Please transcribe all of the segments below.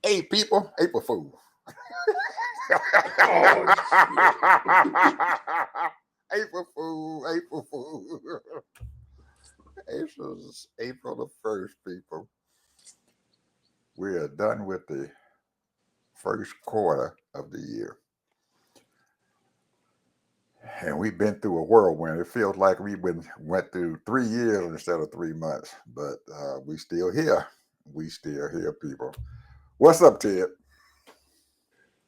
Hey, people, April Fool. Oh, shit. April Fool, April Fool. This is April the 1st, people. We are done with the first quarter of the year. And we've been through a whirlwind. It feels like went through 3 years instead of 3 months, but we still here. We still here, people. What's up, Ted?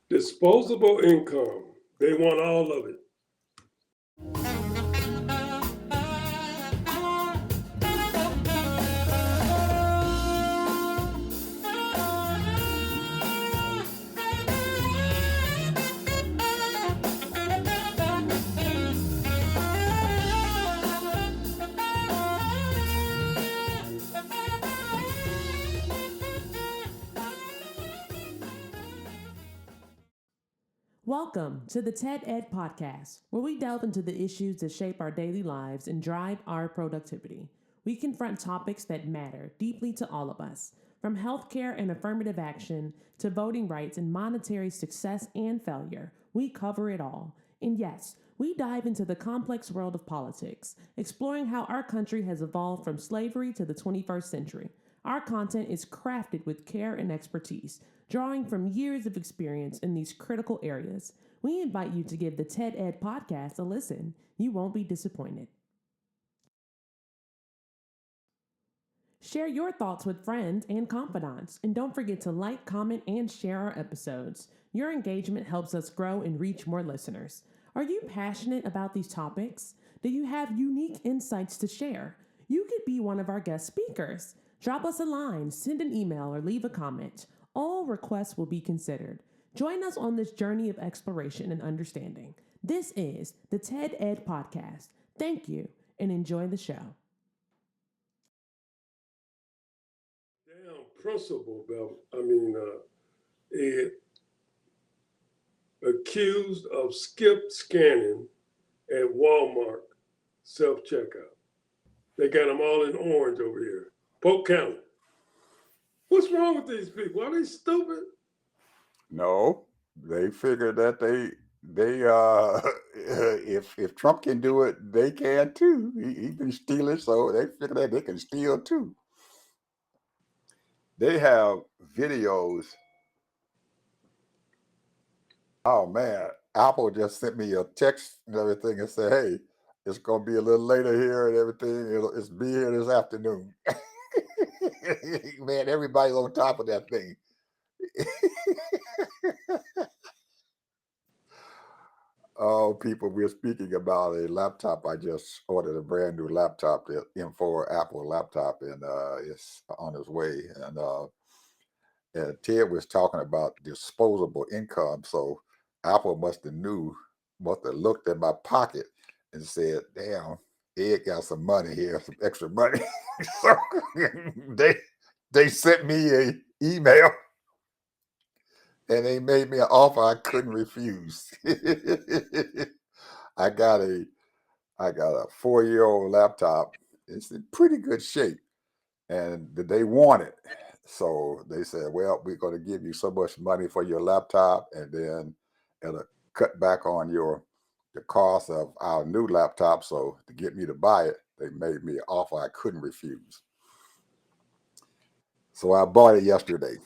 Disposable income. They want all of it. Welcome to the TED Ed Podcast, where we delve into the issues that shape our daily lives and drive our productivity. We confront topics that matter deeply to all of us, from healthcare and affirmative action to voting rights and monetary success and failure. We cover it all. And yes, we dive into the complex world of politics, exploring how our country has evolved from slavery to the 21st century. Our content is crafted with care and expertise, drawing from years of experience in these critical areas. We invite you to give the TED Ed podcast a listen. You won't be disappointed. Share your thoughts with friends and confidants, and don't forget to like, comment, and share our episodes. Your engagement helps us grow and reach more listeners. Are you passionate about these topics? Do you have unique insights to share? You could be one of our guest speakers. Drop us a line, send an email, or leave a comment. All requests will be considered. Join us on this journey of exploration and understanding. This is the TED Ed Podcast. Thank you, and enjoy the show. Damn principal, Ed, accused of skip scanning at Walmart self-checkout. They got them all in orange over here. Polk County. What's wrong with these people? Are they stupid? No, they figured that they if Trump can do it, they can too. He can steal it, so they figure that they can steal too. They have videos. Oh man, Apple just sent me a text and everything and said, "Hey, it's gonna be a little later here and everything. It's be here this afternoon." Man, everybody's on top of that thing. Oh, people, we're speaking about a laptop. I just ordered a brand new laptop, the M4 Apple laptop, and it's on its way. And Ted was talking about disposable income. So Apple must have looked at my pocket and said, "Damn, Ed got some money here, some extra money." So they sent me a email and they made me an offer I couldn't refuse. I got a 4-year-old laptop. It's in pretty good shape, and they want it. So they said, "Well, we're going to give you so much money for your laptop, and then it'll cut back on the cost of our new laptop." So to get me to buy it, they made me an offer I couldn't refuse. So I bought it yesterday,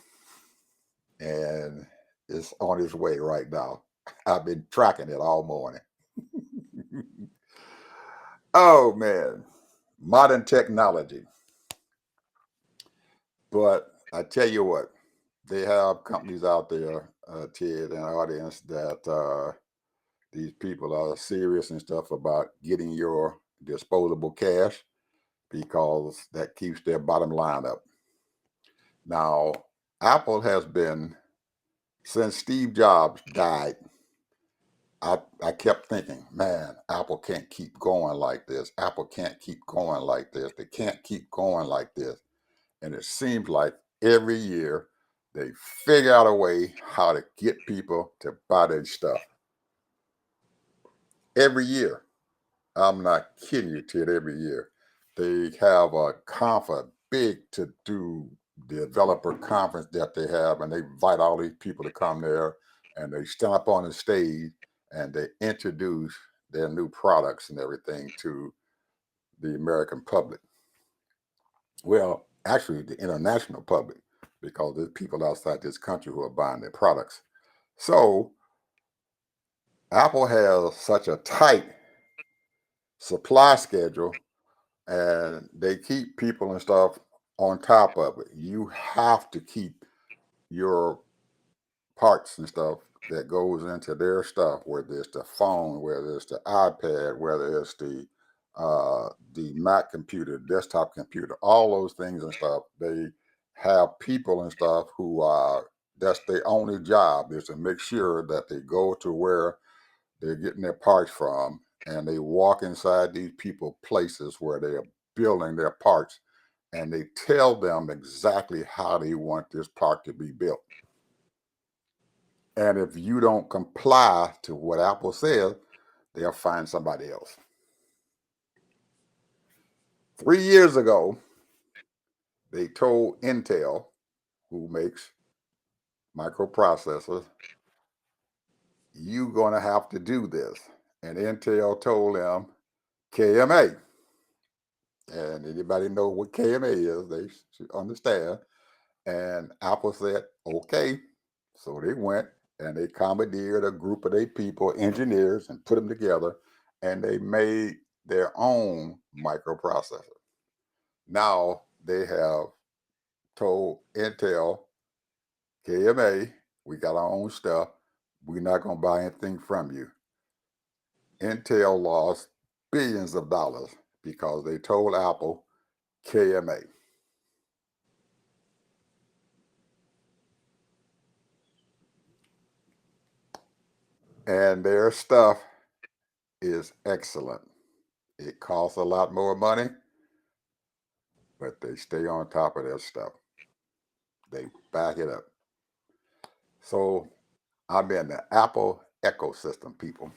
and it's on its way right now. I've been tracking it all morning. Oh man, modern technology. But I tell you what, they have companies out there, Ted and audience, that these people are serious and stuff about getting your disposable cash because that keeps their bottom line up. Now, Apple has been, since Steve Jobs died, I kept thinking, man, Apple can't keep going like this. Apple can't keep going like this. They can't keep going like this. And it seems like every year they figure out a way how to get people to buy their stuff. Every year. I'm not kidding you, Ted, every year. They have a conference, big to do developer conference that they have, and they invite all these people to come there, and they stand up on the stage and they introduce their new products and everything to the American public. Well, actually, the international public, because there's people outside this country who are buying their products. So Apple has such a tight supply schedule, and they keep people and stuff on top of it. You have to keep your parts and stuff that goes into their stuff, whether it's the phone, whether it's the iPad, whether it's the Mac computer, desktop computer, all those things and stuff. They have people and stuff who are that's their only job is to make sure that they go to where they're getting their parts from, and they walk inside these people places where they are building their parts, and they tell them exactly how they want this part to be built. And if you don't comply to what Apple says, they'll find somebody else. 3 years ago, they told Intel, who makes microprocessors, you're going to have to do this. And Intel told them KMA. And anybody know what KMA is, they should understand. And Apple said, okay. So they went and they commandeered a group of their people, engineers, and put them together, and they made their own microprocessor. Now they have told Intel, KMA, we got our own stuff. We're not going to buy anything from you. Intel lost billions of dollars because they told Apple, KMA. And their stuff is excellent. It costs a lot more money, but they stay on top of their stuff. They back it up. So I'm in the Apple ecosystem, people.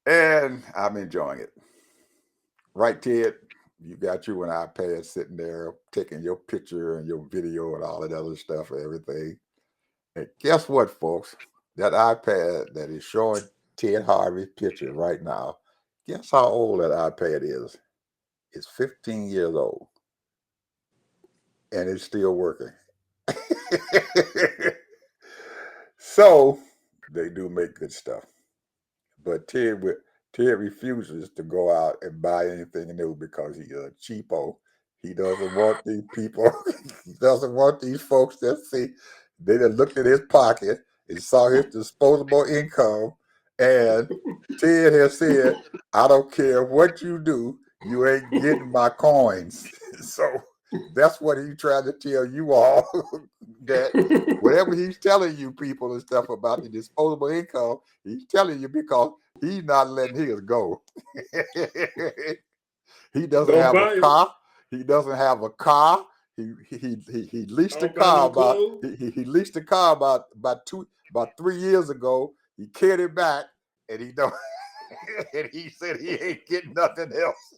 And I'm enjoying it. Right, Ted? You got you an iPad sitting there taking your picture and your video and all that other stuff and everything. And guess what, folks? That iPad that is showing Ted Harvey's picture right now, guess how old that iPad is? It's 15 years old. And it's still working. So they do make good stuff. But Ted refuses to go out and buy anything new because he's a cheapo. He doesn't want these people, he doesn't want these folks that see they done looked at his pocket and saw his disposable income. And Ted has said, I don't care what you do, you ain't getting my coins. So that's what he's trying to tell you all that whatever he's telling you people and stuff about the disposable income, he's telling you because he's not letting his go. He doesn't Don't have a buy it. car. He doesn't have a car. He leased a Don't buy car no about clothes. he leased a car about 3 years ago. He carried it back, and he don't. And he said he ain't getting nothing else.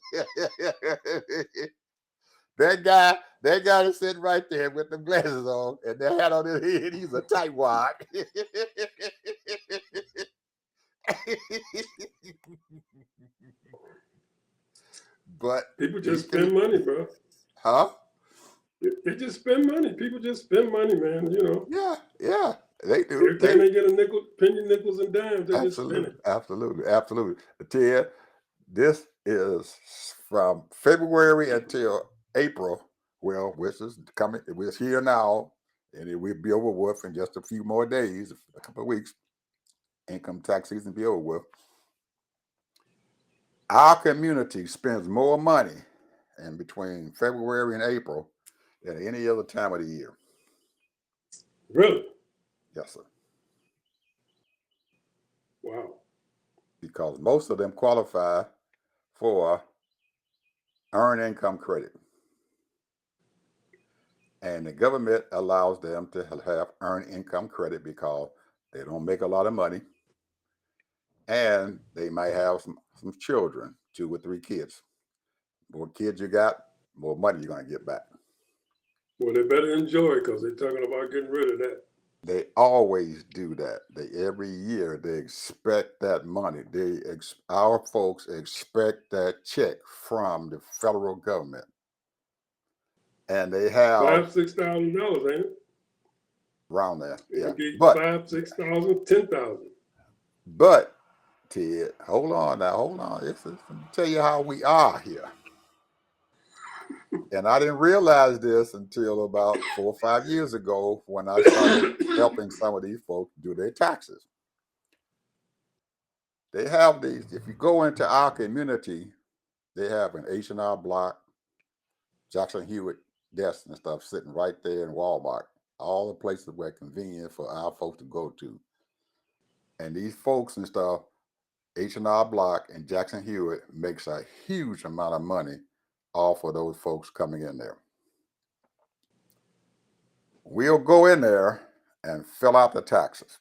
That guy is sitting right there with the glasses on and the hat on his head. He's a tightwad. But People he just can, spend money, bro. huh? They just spend money. People just spend money, man. You know, Yeah, they do. every time they get a nickel, penny, nickels, and dimes, they just spend Absolutely, it. absolutely. Ted, this is from February until April. Well, which is coming, we're here now, and it will be over with in just a few more days, a couple of weeks. Income tax season be over with. Our community spends more money in between February and April than any other time of the year. Really? Yes, sir. Wow. Because most of them qualify for earned income credit. And the government allows them to have earned income credit because they don't make a lot of money, and they might have some children, 2 or 3 kids. More kids you got, more money you're going to get back. Well, they better enjoy it because they're talking about getting rid of that. They always do that. Every year they expect that money. Our folks expect that check from the federal government, and they have $5,000, $6,000, ain't it? around there. They'll Yeah, get you but 5,000, 6,000, 10,000. but Ted, hold on now, hold on. Let me tell you how we are here. And I didn't realize this until about 4 or 5 years ago when I started helping some of these folks do their taxes. They have these. If you go into our community, they have an H&R Block, Jackson Hewitt desks and stuff sitting right there in Walmart. All the places where convenient for our folks to go to. And these folks and stuff, H&R Block and Jackson Hewitt makes a huge amount of money off of those folks coming in there. We'll go in there and fill out the taxes.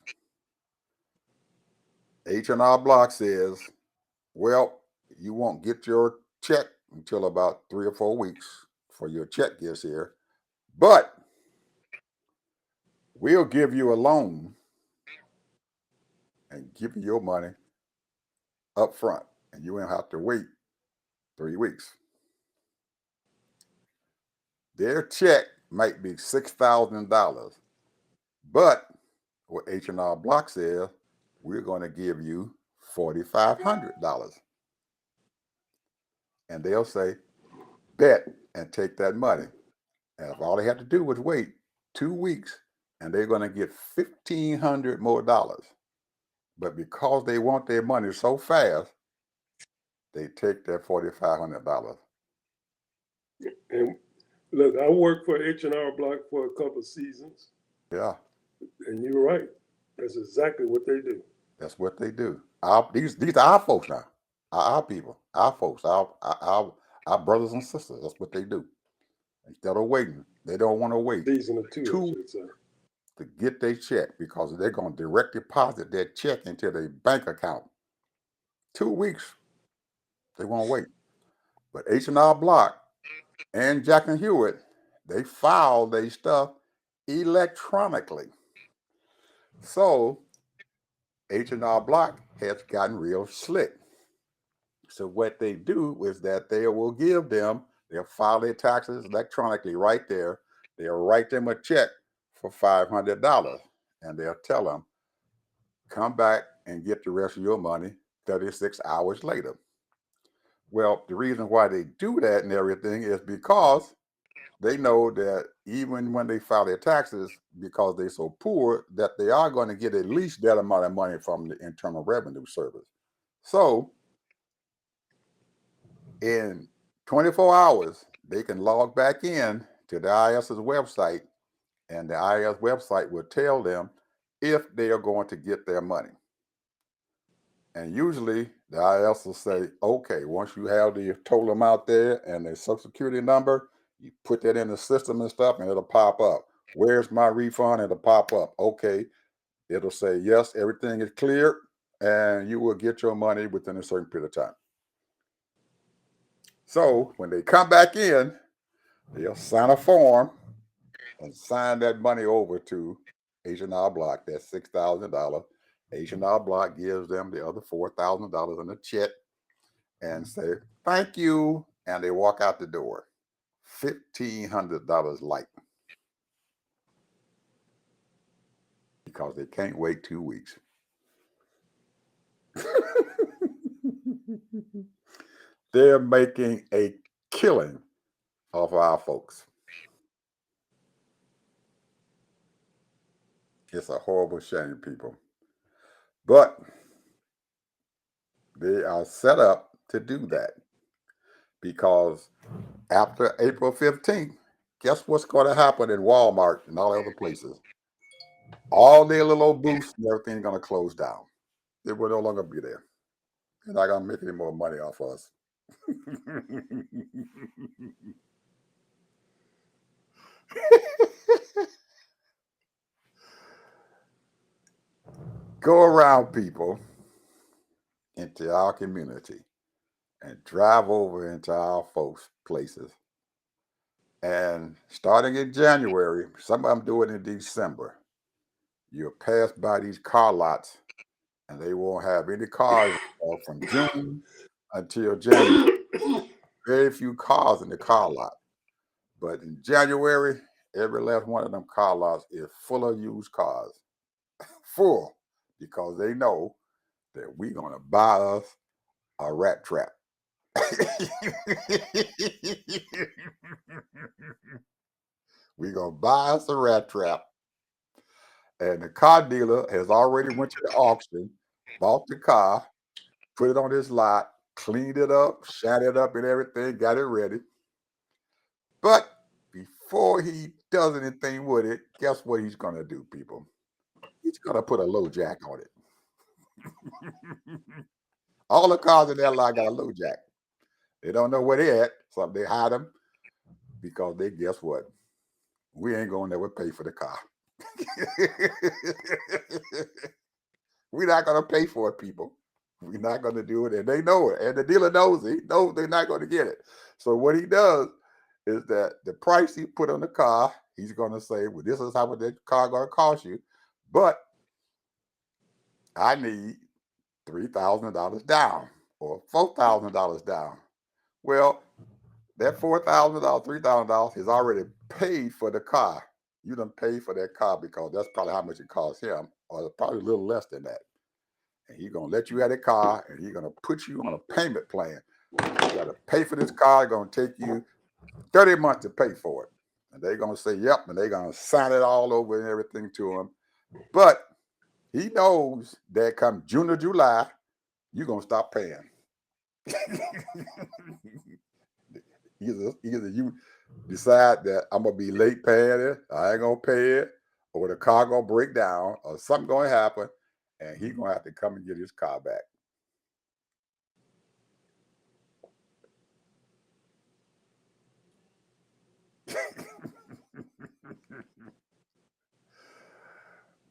H&R Block says, well, you won't get your check until about 3 or 4 weeks for your check gets here, but we'll give you a loan and give you your money up front, and you won't have to wait 3 weeks. Their check might be $6,000, but what H&R Block says, we're going to give you $4,500. And they'll say, bet, and take that money. And if all they have to do was wait 2 weeks, and they're going to get $1,500 more. But because they want their money so fast, they take their $4,500. And look, I worked for H&R Block for a couple of seasons, Yeah, and you're right. That's exactly what they do. that's what they do. These are our folks now, our people, our folks, our brothers and sisters. That's what they do. Instead of waiting, they don't want to wait Season or two, I 2 should say. to get their check because they're going to direct deposit their check into their bank account. 2 weeks, they won't wait. But H&R Block and Jackson Hewitt, they file their stuff electronically. So H&R Block has gotten real slick. So what they do is that they will give them, they'll file their taxes electronically right there. They'll write them a check for $500, and they'll tell them, come back and get the rest of your money 36 hours later. Well, the reason why they do that and everything is because they know that even when they file their taxes, because they're so poor, that they are going to get at least that amount of money from the Internal Revenue Service. So in 24 hours, they can log back in to the IRS's website, and the IRS website will tell them if they are going to get their money. And usually the IRS will say, okay, once you have the total amount there and the Social Security number, you put that in the system and stuff, and it'll pop up. Where's my refund? It'll pop up. Okay. It'll say, yes, everything is cleared, and you will get your money within a certain period of time. So when they come back in, they'll sign a form and sign that money over to H&R Block. That's $6,000. H&R Block gives them the other $4,000 in a check and say, thank you. And they walk out the door. $1,500 light. Because they can't wait 2 weeks. They're making a killing off our folks. It's a horrible shame, people. But they are set up to do that. Because after April 15th, guess what's going to happen in Walmart and all the other places? All their little booths and everything is going to close down. They will no longer be there. They're not going to make any more money off us. Go around, people, into our community and drive over into our folks' places. And starting in January, some of them do it in December. You'll pass by these car lots, and they won't have any cars from June until January. Very few cars in the car lot. But in January, every last one of them car lots is full of used cars. Full. Because they know that we're going to buy us a rat trap. We're going to buy us a rat trap. And the car dealer has already went to the auction, bought the car, put it on his lot, cleaned it up, shined it up and everything, got it ready. But before he does anything with it, guess what he's going to do, people? He's going to put a low jack on it. All the cars in that lot got a low jack. They don't know where they're at, so they hide them because they, guess what? We ain't going to never pay for the car. We're not going to pay for it, people. We're not going to do it, and they know it. And the dealer knows it. He knows they're not going to get it. So what he does is that the price he put on the car, he's going to say, well, this is how much that car going to cost you, but I need $3,000 down or $4,000 down. Well, that $4,000, $3,000 is already paid for the car. You done paid for that car because that's probably how much it costs him, or probably a little less than that. And he's going to let you have a car, and he's going to put you on a payment plan. You got to pay for this car. It's going to take you 30 months to pay for it. And they're going to say, yep, and they're going to sign it all over and everything to him. But he knows that come June or July, you're going to stop paying. Either you decide that I'm going to be late paying it, I ain't going to pay it, or the car going to break down, or something going to happen, and he's going to have to come and get his car back.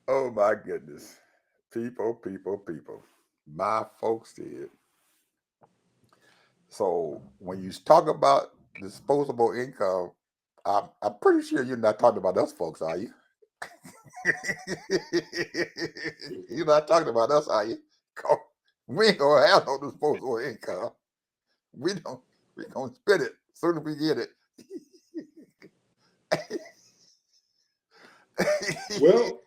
Oh my goodness. People. My folks did. So when you talk about disposable income, I'm pretty sure you're not talking about us folks, are you? You're not talking about us, are you? We ain't gonna have no disposable income. We're gonna spend it as soon as we get it. Well,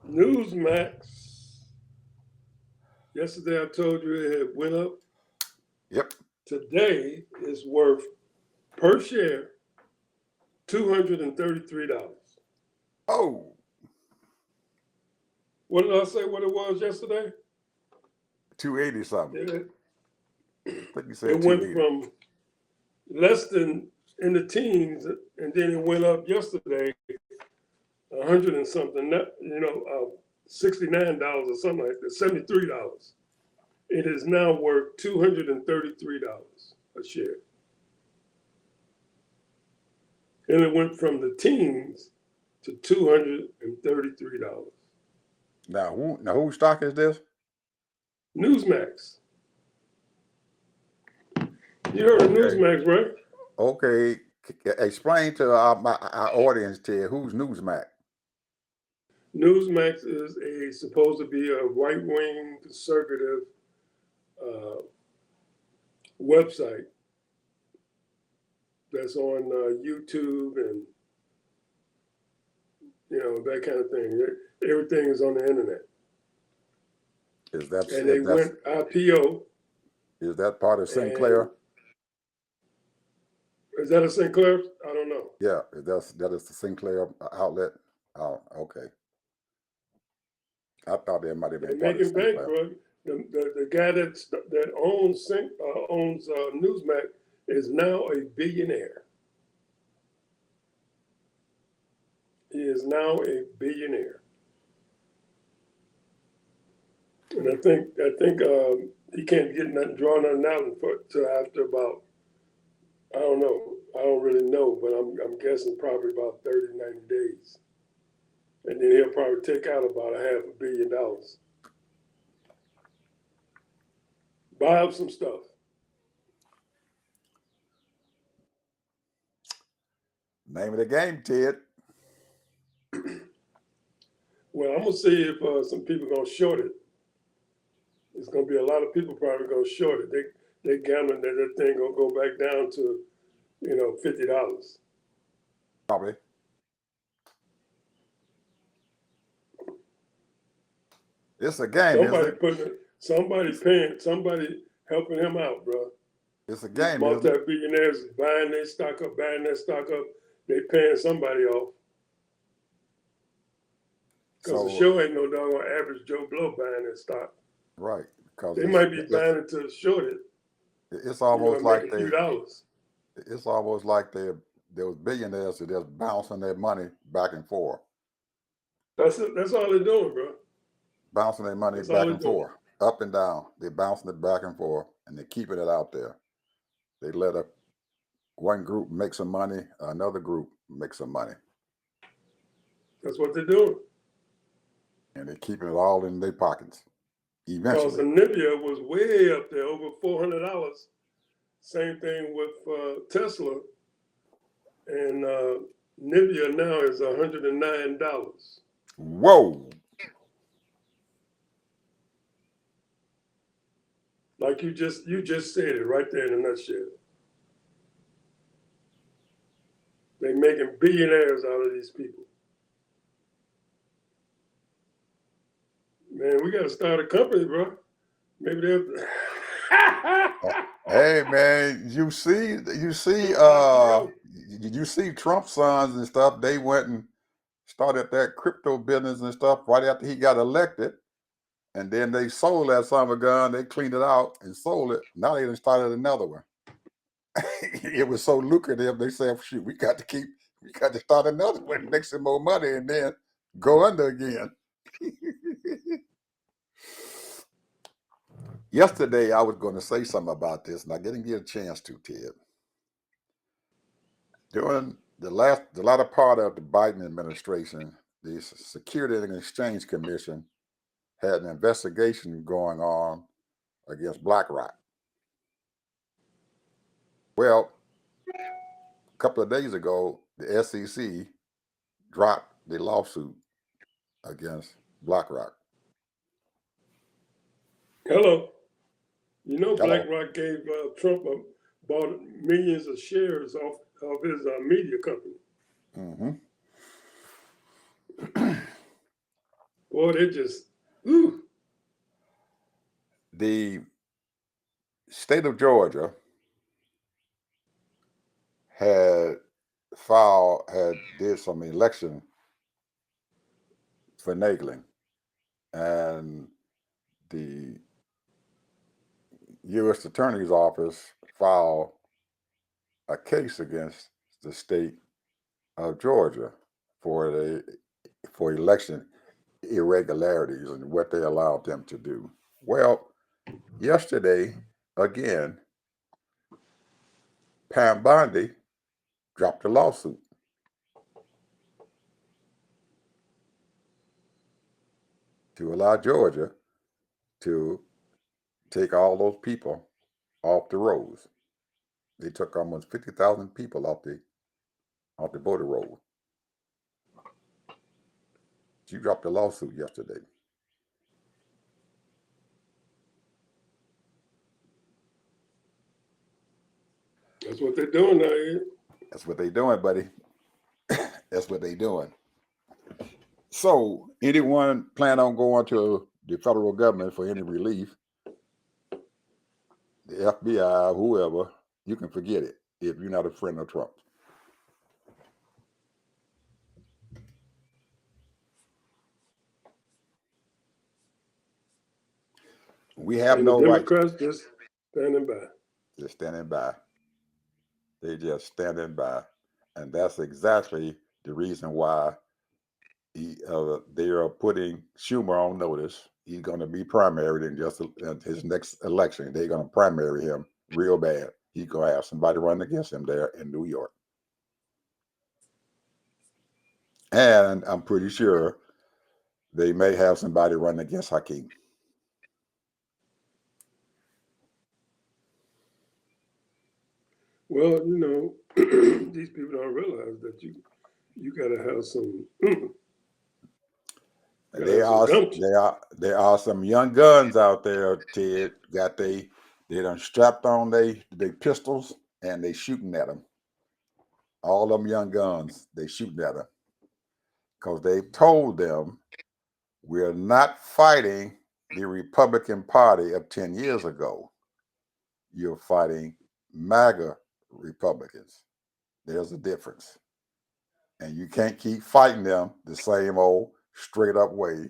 Newsmax, yesterday I told you it had went up. Yep. Today is worth per share $233. Oh, What did I say what it was yesterday? 280 something. It, I think you said it went 280. from less than in the teens, and then it went up yesterday 100 and something, $69 or something like that, $73. It is now worth $233 a share. And it went from the teens to $233. Now whose stock is this? Newsmax. You heard of Newsmax, right? Okay. Explain to our audience, Ted, who's Newsmax? Newsmax is supposed to be a right-wing conservative website that's on YouTube and that kind of thing. Everything is on the internet. And they went IPO. Is that part of Sinclair? Is that a Sinclair? I don't know. Yeah, that is the Sinclair outlet. Oh, okay. I thought that might have been part of Making bank, Sinclair. bro. The guy that owns Newsmax is now a billionaire. He is now a billionaire, and I think he can't get nothing drawn out until after about, I don't know. I don't really know, but I'm guessing probably about 30, 90 days. And then he'll probably take out about $500 million. Buy up some stuff. Name of the game, Ted. Well, I'm gonna see if some people gonna short it. It's gonna be a lot of people probably gonna short it. They gambling that thing gonna go back down to $50. Probably. It's a game, Somebody isn't it? somebody helping him out, bro. It's a These game, isn't it? multi-billionaires buying their stock up, buying their stock up. They paying somebody off. Because the So, show ain't no doggone average Joe Blow buying that stock. right, because They might be buying it to short it, it's almost make like a few dollars. it's almost like there was billionaires that just bouncing their money back and forth, That's it. That's all they're doing, bro. bouncing their money That's all back they're and doing. forth, up and down. They're bouncing it back and forth, and they're keeping it out there. They let one group make some money, another group make some money, That's what they're doing. and they're keeping it all in their pockets. Because Eventually, Nvidia was way up there, over $400. Same thing with Tesla. And Nvidia now is $109. whoa! Like you just said it right there in a nutshell. They're making billionaires out of these people. Man, we got to start a company, bro. Maybe they'll. Hey man, you see, you see Trump's sons and stuff. They went and started that crypto business and stuff right after he got elected, and then they sold that son of a gun. They cleaned it out and sold it. Now they done started another one. It was so lucrative. They said, "Shoot, we got to start another one, make some more money, and then go under again." Yesterday, I was going to say something about this, and I didn't get a chance to, Ted. During the latter part of the Biden administration, the Security and Exchange Commission had an investigation going on against BlackRock. Well, a couple of days ago, the SEC dropped the lawsuit against BlackRock. Hello. Hello. BlackRock gave Trump bought millions of shares off of his media company. Mm-hmm. Boy, they just, ooh. The state of Georgia had did some election finagling, and the U.S. Attorney's Office filed a case against the state of Georgia for election irregularities and what they allowed them to do. Well, yesterday, again, Pam Bondi dropped a lawsuit to allow Georgia to take all those people off the rolls. They took almost 50,000 people off the voter roll. She dropped a lawsuit yesterday. That's what they're doing now, Ed. That's what they doing, buddy. That's what they doing. So, anyone plan on going to the federal government for any relief, the FBI, whoever, you can forget it if you're not a friend of Trump. We have And no the right. Democrats just standing by. They're standing by. They just standing by. And that's exactly the reason why they are putting Schumer on notice. He's going to be primaried in just his next election. They're going to primary him real bad. He's going to have somebody run against him there in New York. And I'm pretty sure they may have somebody run against Hakeem. Well, these people don't realize that you got to have some There some are gumption. there are some young guns out there, Ted. They done strapped on they pistols and they shooting at them. All them young guns, they shooting at them because they told them we're not fighting the Republican Party of 10 years ago. You're fighting MAGA Republicans. There's a difference. And you can't keep fighting them the same old straight up way.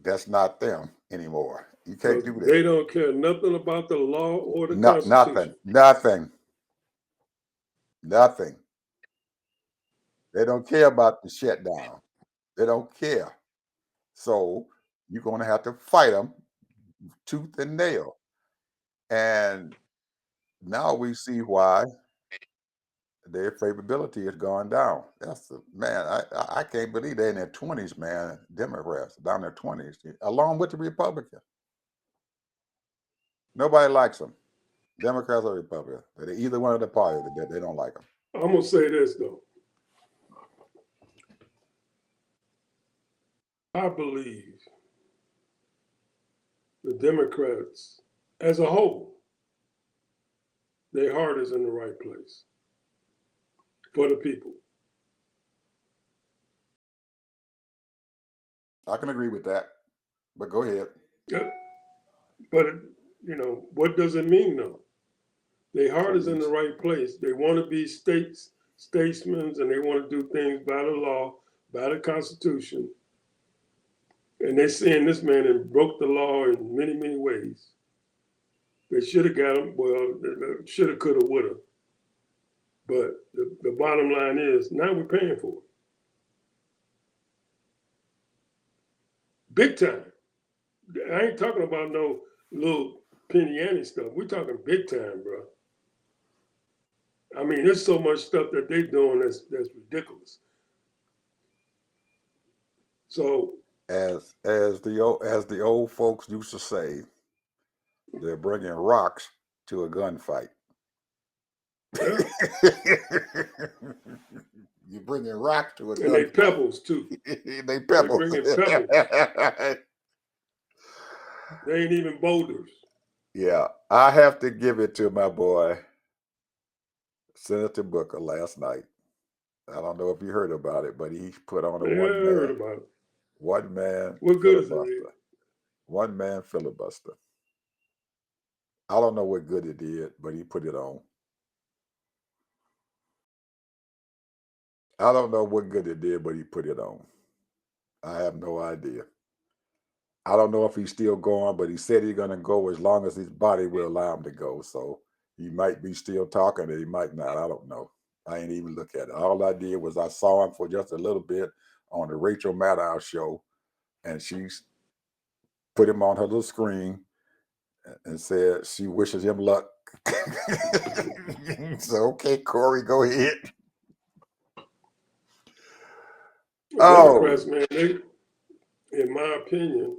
That's not them anymore. You can't Because do they that. don't care nothing about the law or the No, nothing, Constitution. nothing, nothing. They don't care about the shutdown. They don't care. So you're going to have to fight them tooth and nail. And now we see why their favorability has gone down. That's the man. I can't believe they're in their 20s, man. Democrats down in their 20s, along with the Republicans. Nobody likes them. Democrats or Republicans. They're either one of the parties that they don't like them. I'm going to say this, though. I believe the Democrats, as a whole, their heart is in the right place for the people. I can agree with that, but go ahead. Yeah. But, what does it mean, though? Their heart is in the right place. They want to be statesmen, and they want to do things by the law, by the Constitution. And they're saying this man had broke the law in many, many ways. They should have got him. Well, shoulda, coulda, woulda. But the bottom line is now we're paying for it. Big time. I ain't talking about no little penny ante stuff. We're talking big time, bro. I mean, there's so much stuff that they're doing that's ridiculous. So As the old folks used to say, they're bringing rocks to a gunfight. yeah, You're bringing rocks to a and they gunfight. pebbles too. They pebbles. bringing pebbles. They ain't even boulders. Yeah, I have to give it to my boy, Senator Booker, last night. I don't know if you heard about it, but he put on a Yeah, I heard about it. one man What good is it? filibuster. One man filibuster. I don't know what good it did, but he put it on. I don't know what good it did, but he put it on. I have no idea. I don't know if he's still going, but he said he's going to go as long as his body will allow him to go. So he might be still talking and he might not. I don't know. I ain't even look at it. All I did was I saw him for just a little bit on the Rachel Maddow show, and she put him on her little screen and said she wishes him luck. So, okay, Corey, go ahead. Democrats, man, they, in my opinion,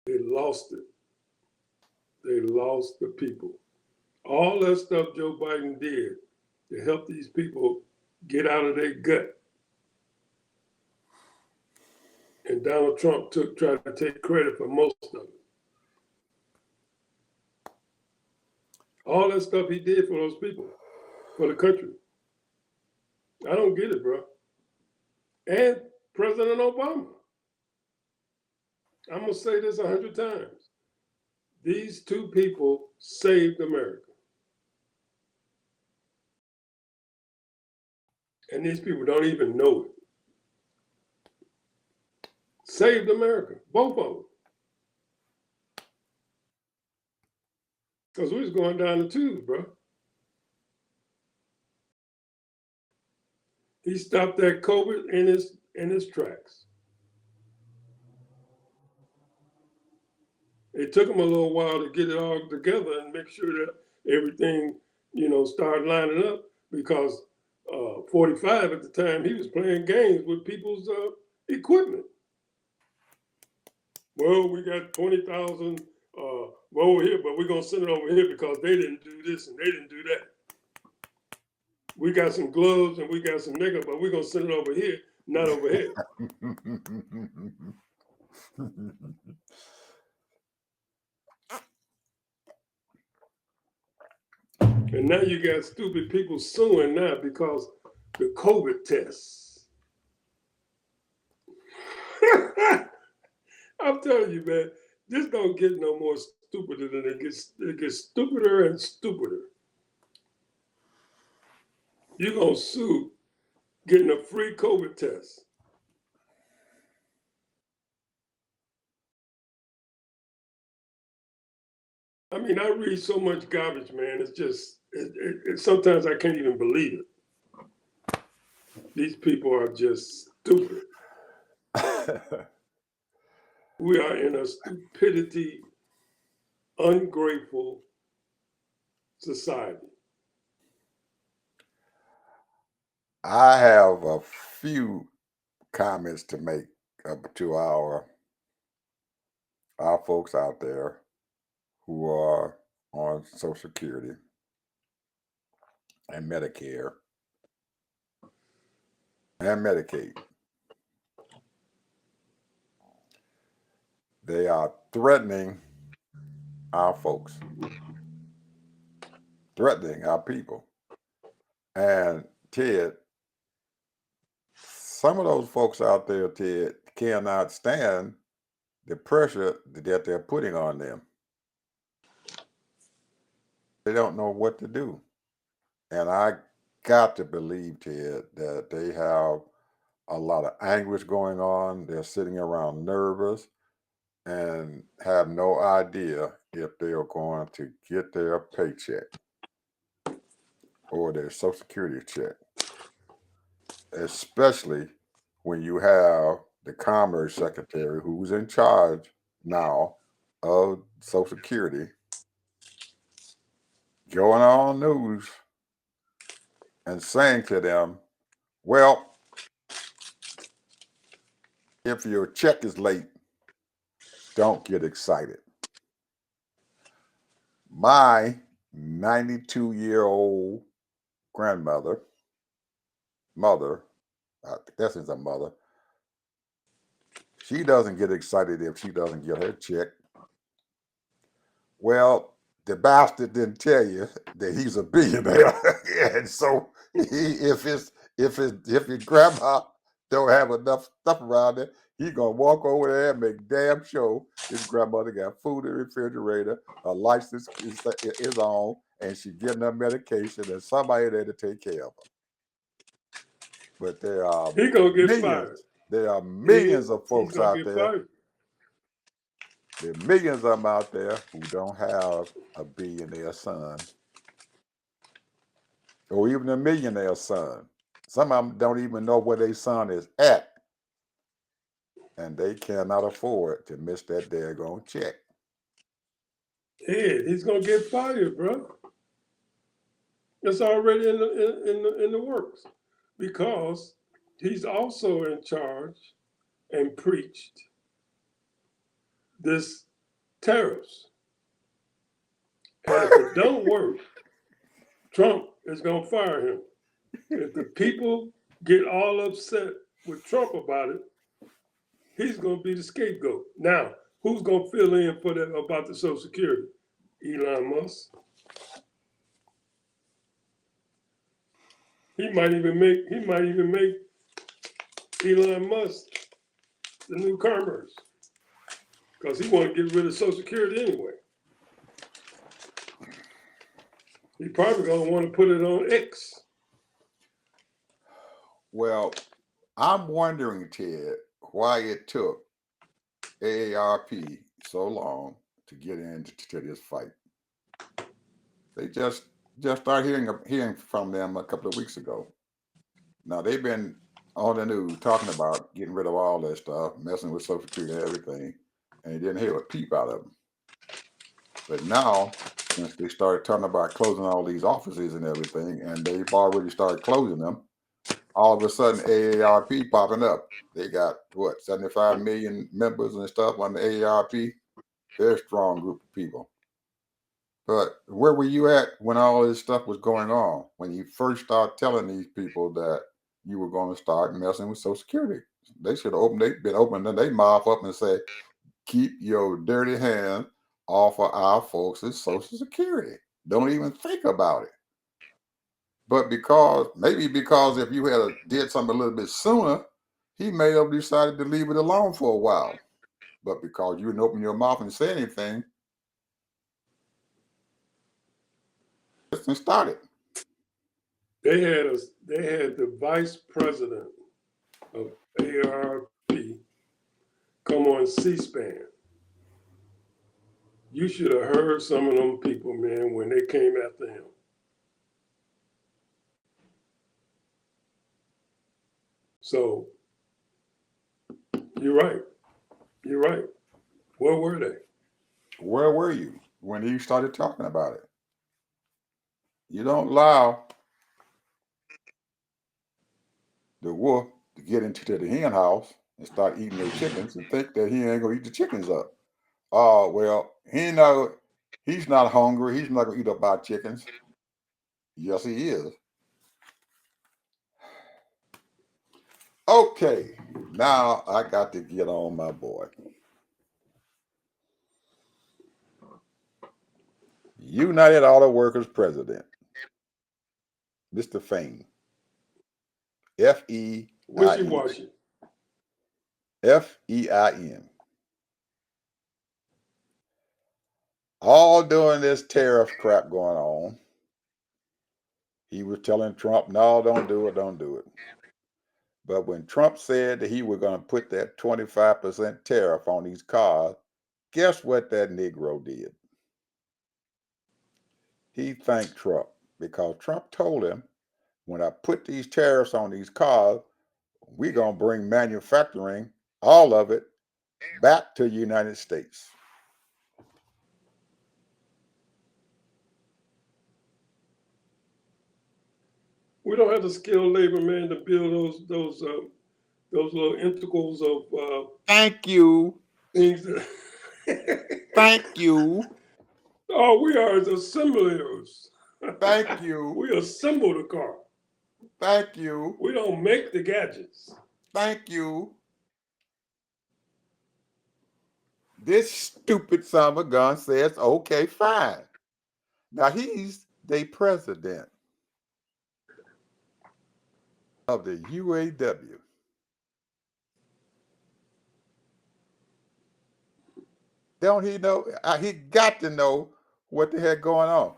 they lost it. They lost the people. All that stuff Joe Biden did to help these people get out of their gut. And Donald Trump tried to take credit for most of it. All that stuff he did for those people, for the country. I don't get it, bro. And President Obama. I'm going to say this 100 times. These two people saved America. And these people don't even know it. Saved America, both of them. Because we was going down the tubes, bro. He stopped that COVID in his tracks. It took him a little while to get it all together and make sure that everything, started lining up because 45 at the time, he was playing games with people's equipment. Well, we got 20,000 over here, but we're gonna send it over here because they didn't do this and they didn't do that. We got some gloves and we got some makeup, but we're gonna send it over here, not over here. And now you got stupid people suing now because the COVID tests. I'm telling you, man, this don't get no more stupider than it gets stupider and stupider. You're gonna sue getting a free COVID test. I mean, I read so much garbage, man. It's just, sometimes I can't even believe it. These people are just stupid. We are in a stupidity, ungrateful society. I have a few comments to make to our folks out there who are on Social Security and Medicare and Medicaid. They are threatening our folks, threatening our people. And Ted, some of those folks out there, Ted, cannot stand the pressure that they're putting on them. They don't know what to do. And I got to believe, Ted, that they have a lot of anguish going on. They're sitting around nervous and have no idea if they are going to get their paycheck or their Social Security check, especially when you have the Commerce Secretary who's in charge now of Social Security going on news and saying to them, well, if your check is late, don't get excited. My 92-year-old grandmother, I guess it's a mother, she doesn't get excited if she doesn't get her check. Well, the bastard didn't tell you that he's a billionaire, and so if his grandma don't have enough stuff around it, he's gonna walk over there and make damn sure his grandmother got food in the refrigerator, a license is on, and she's getting her medication, and somebody there to take care of her. But there are He gonna get millions. fired. There are millions of folks out there. Fired. There are millions of them out there who don't have a billionaire son or even a millionaire son. Some of them don't even know where their son is at, and they cannot afford to miss that daggone check. Yeah, he's gonna get fired, bro. It's already in the works because he's also in charge and preached this tariffs. And if it don't work, Trump is gonna fire him. If the people get all upset with Trump about it, he's gonna be the scapegoat. Now, who's gonna fill in for that about the Social Security? Elon Musk. He might even make Elon Musk the new commerce because he want to get rid of Social Security anyway. He probably gonna want to put it on X. Well, I'm wondering, Ted, why it took AARP so long to get into this fight. They just started hearing from them a couple of weeks ago. Now they've been on the news talking about getting rid of all that stuff, messing with Social Security and everything, and they didn't hear a peep out of them. But now, since they started talking about closing all these offices and everything, and they've already started closing them, all of a sudden AARP popping up. They got 75 million members and stuff on the AARP. very strong group of people. But where were you at when all this stuff was going on? When you first started telling these people that you were going to start messing with Social Security? They should have been opening their mouth up and say, keep your dirty hands off of our folks' Social Security. Don't even think about it. But because if you had did something a little bit sooner, he may have decided to leave it alone for a while. But because you didn't open your mouth and say anything, and started. They had the vice president of ARP come on C-SPAN. You should have heard some of them people, man, when they came after him. So you're right. You're right. Where were they? Where were you when he started talking about it? You don't allow the wolf to get into the hen house and start eating your chickens and think that he ain't gonna eat the chickens up. Oh well, he's not hungry. He's not gonna eat up our chickens. Yes, he is. Okay, now I got to get on my boy. United Auto Workers President, Mr. Fein. F-E-I-N. Wishy-washy. F-E-I-N. All during this tariff crap going on, he was telling Trump, no, don't do it, don't do it. But when Trump said that he was going to put that 25% tariff on these cars, guess what that Negro did? He thanked Trump because Trump told him, when I put these tariffs on these cars, we're going to bring manufacturing, all of it, back to the United States. We don't have the skilled labor, man, to build those little integrals of Thank you. things that Thank you. all we are is assemblers. Thank you. We assemble the car. Thank you. We don't make the gadgets. Thank you. This stupid son of a gun says, okay, fine. Now he's the president of the UAW. Don't he know? He got to know what the heck going on.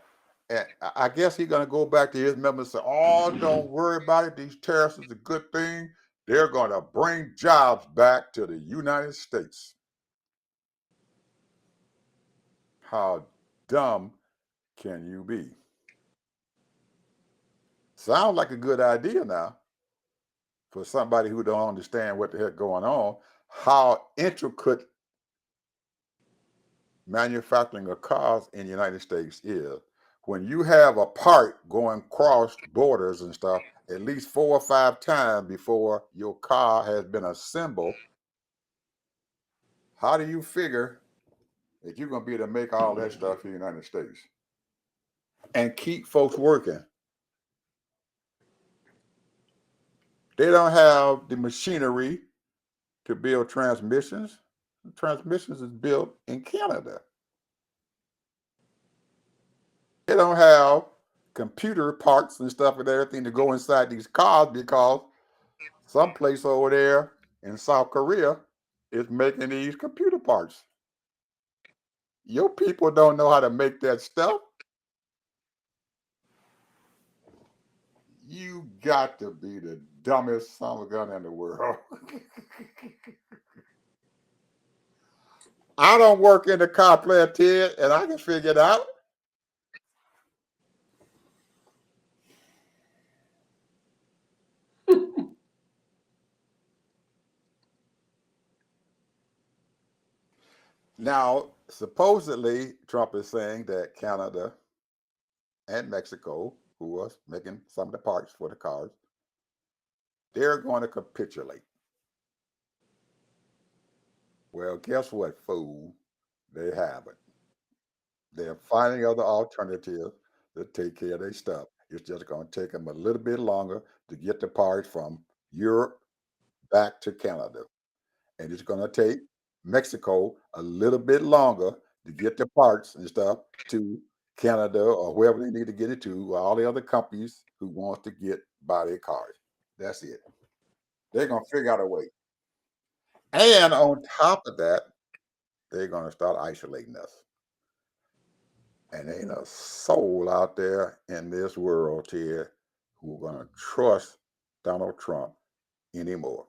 And I guess he's going to go back to his members and say, oh, don't worry about it. These tariffs is a good thing. They're going to bring jobs back to the United States. How dumb can you be? Sounds like a good idea now for somebody who don't understand what the heck going on, how intricate manufacturing of cars in the United States is. When you have a part going across borders and stuff at least 4 or 5 times before your car has been assembled, how do you figure that you're going to be able to make all that stuff in the United States and keep folks working? They don't have the machinery to build transmissions. Transmissions is built in Canada. They don't have computer parts and stuff and everything to go inside these cars because someplace over there in South Korea is making these computer parts. Your people don't know how to make that stuff. You got to be the dumbest son of a gun in the world. I don't work in the car plant, Ted, and I can figure it out. Now, supposedly, Trump is saying that Canada and Mexico, who was making some of the parts for the cars, they're going to capitulate. Well, guess what, fool? They haven't. They're finding other alternatives to take care of their stuff. It's just going to take them a little bit longer to get the parts from Europe back to Canada. And it's going to take Mexico a little bit longer to get the parts and stuff to Canada or wherever they need to get it to, or all the other companies who want to get buy their cars. That's it. They're going to figure out a way. And on top of that, they're going to start isolating us. And ain't a soul out there in this world, Ted, who's going to trust Donald Trump anymore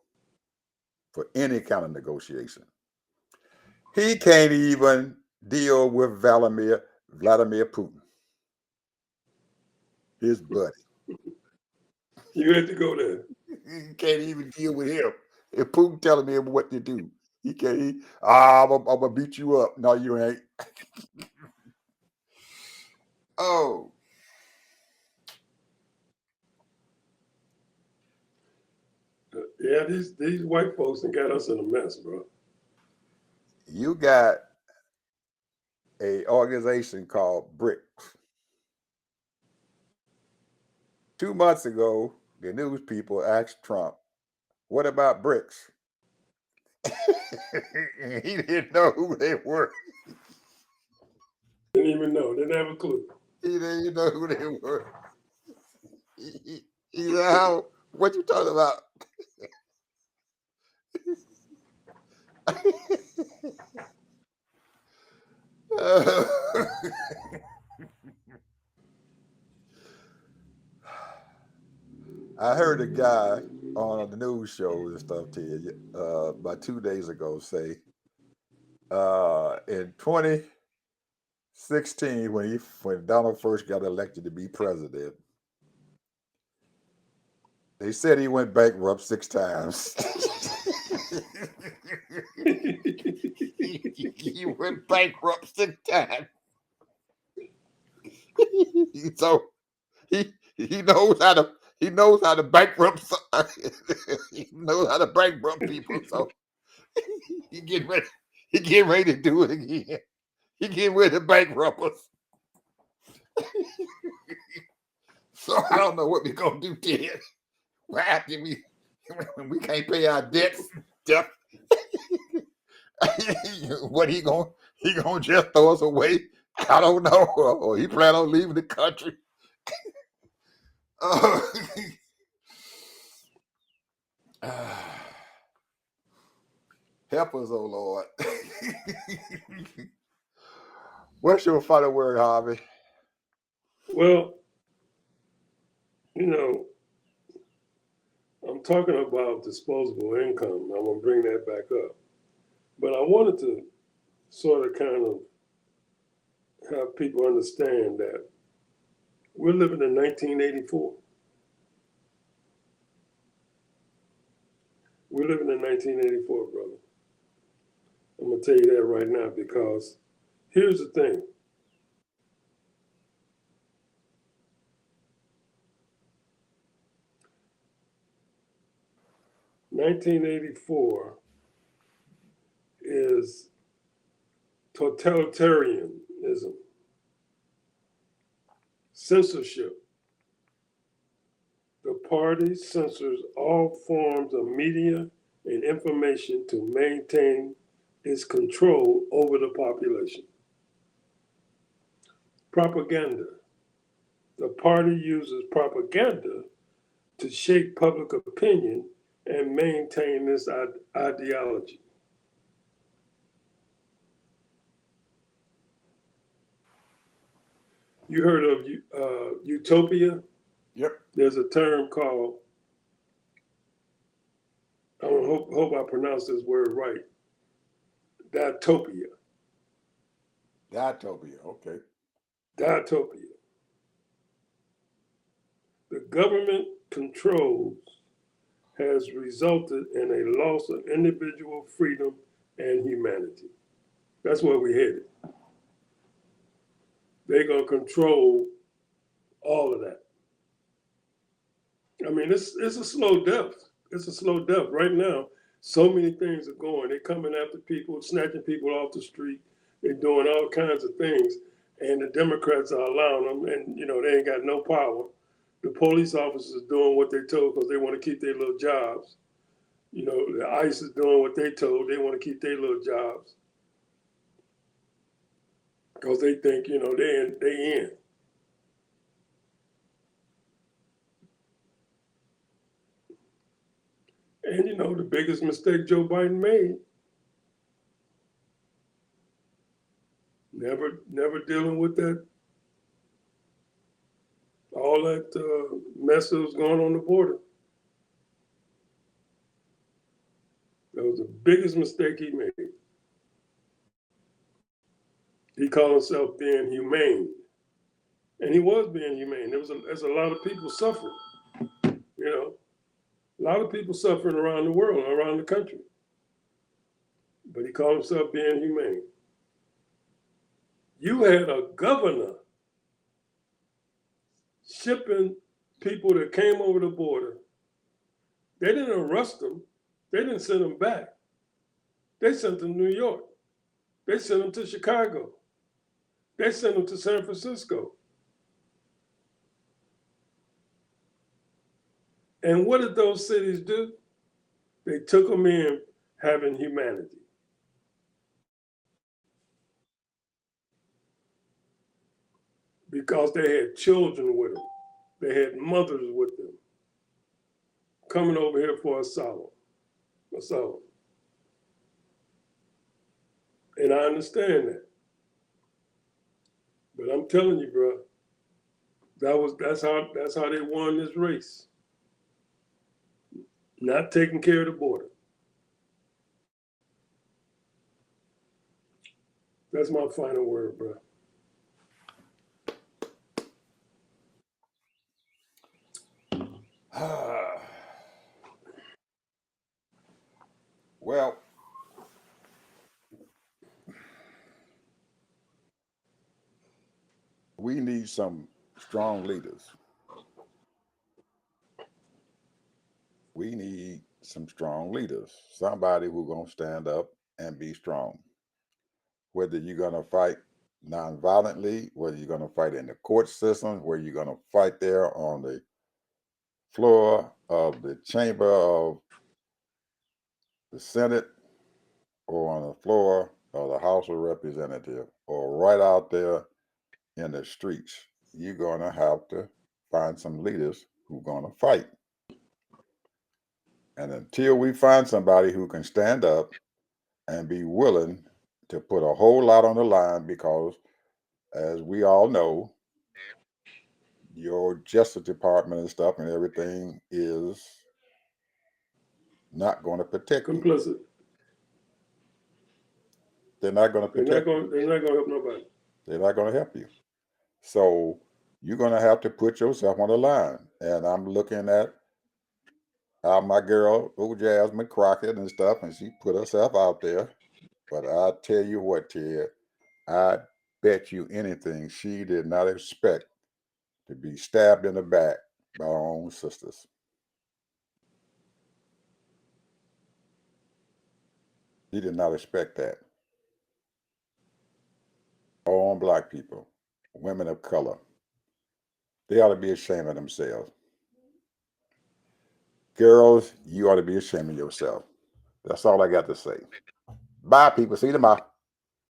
for any kind of negotiation. He can't even deal with Vladimir Putin, his buddy. You had to go there. He can't even deal with him. If Putin telling him what to do, he can't. I'm gonna beat you up. No, you ain't. Oh, Yeah, these white folks that got us in a mess, bro. you got a organization called BRICS. 2 months ago, the news people asked Trump, "What about BRICS?" He didn't know who they were. Didn't even know. Didn't have a clue. He didn't even know who they were. He said, "How? What you talking about?" I heard a guy on the news shows and stuff to you about 2 days ago say in 2016 when Donald first got elected to be president, they said he went bankrupt 6 times. He went bankrupt 6 times. So he knows how to bankrupt. He knows how to bankrupt people. So he get ready to do it again. He get ready to bankrupt us. So I don't know what we're gonna do, Ted. What after when we can't pay our debts? What he gonna just throw us away? I don't know. Or he plan on leaving the country. Help us, oh Lord. What's your final word, Harvey? Well, I'm talking about disposable income. I'm gonna bring that back up, but I wanted to sort of kind of have people understand that we're living in 1984. We're living in 1984, brother. I'm gonna tell you that right now because here's the thing. "1984 is totalitarianism, censorship. The party censors all forms of media and information to maintain its control over the population. Propaganda. The party uses propaganda to shape public opinion and maintain this ideology. You heard of utopia? Yep. There's a term called, I hope I pronounce this word right, diatopia. Diatopia. Okay. Diatopia. The government controls has resulted in a loss of individual freedom and humanity. That's where we're headed. They're going to control all of that. I mean, it's a slow death. It's a slow death. Right now, so many things are going. They're coming after people, snatching people off the street. They're doing all kinds of things, and the Democrats are allowing them, and they ain't got no power. The police officers doing what they told because they want to keep their little jobs. The ICE is doing what they told. They want to keep their little jobs because they think they in. And the biggest mistake Joe Biden made, never dealing with all that mess that was going on the border. That was the biggest mistake he made. He called himself being humane, and he was being humane. There's a lot of people suffering. A lot of people suffering around the world, around the country. But he called himself being humane. You had a governor shipping people that came over the border. They didn't arrest them. They didn't send them back. They sent them to New York. They sent them to Chicago. They sent them to San Francisco. And what did those cities do? They took them in having humanity. Because they had children with them. They had mothers with them. Coming over here for asylum. And I understand that. But I'm telling you, bro, that's how they won this race. Not taking care of the border. That's my final word, bro. Well, we need some strong leaders. We need some strong leaders. Somebody who's going to stand up and be strong. Whether you're going to fight nonviolently, whether you're going to fight in the court system, whether you're going to fight there on the floor of the chamber of the Senate or on the floor of the House of Representatives or right out there in the streets, you're going to have to find some leaders who are going to fight. And until we find somebody who can stand up and be willing to put a whole lot on the line, because as we all know, your Justice Department and stuff and everything is not going to protect you. Complicit. They're not going to protect you. They're not going to help nobody. They're not going to help you. So you're going to have to put yourself on the line. And I'm looking at my girl, Jasmine Crockett and stuff, and she put herself out there. But I tell you what, Ted, I bet you anything she did not expect to be stabbed in the back by her own sisters. She did not expect that. All Black people, women of color, they ought to be ashamed of themselves. Girls, you ought to be ashamed of yourself. That's all I got to say. Bye, people. See you tomorrow.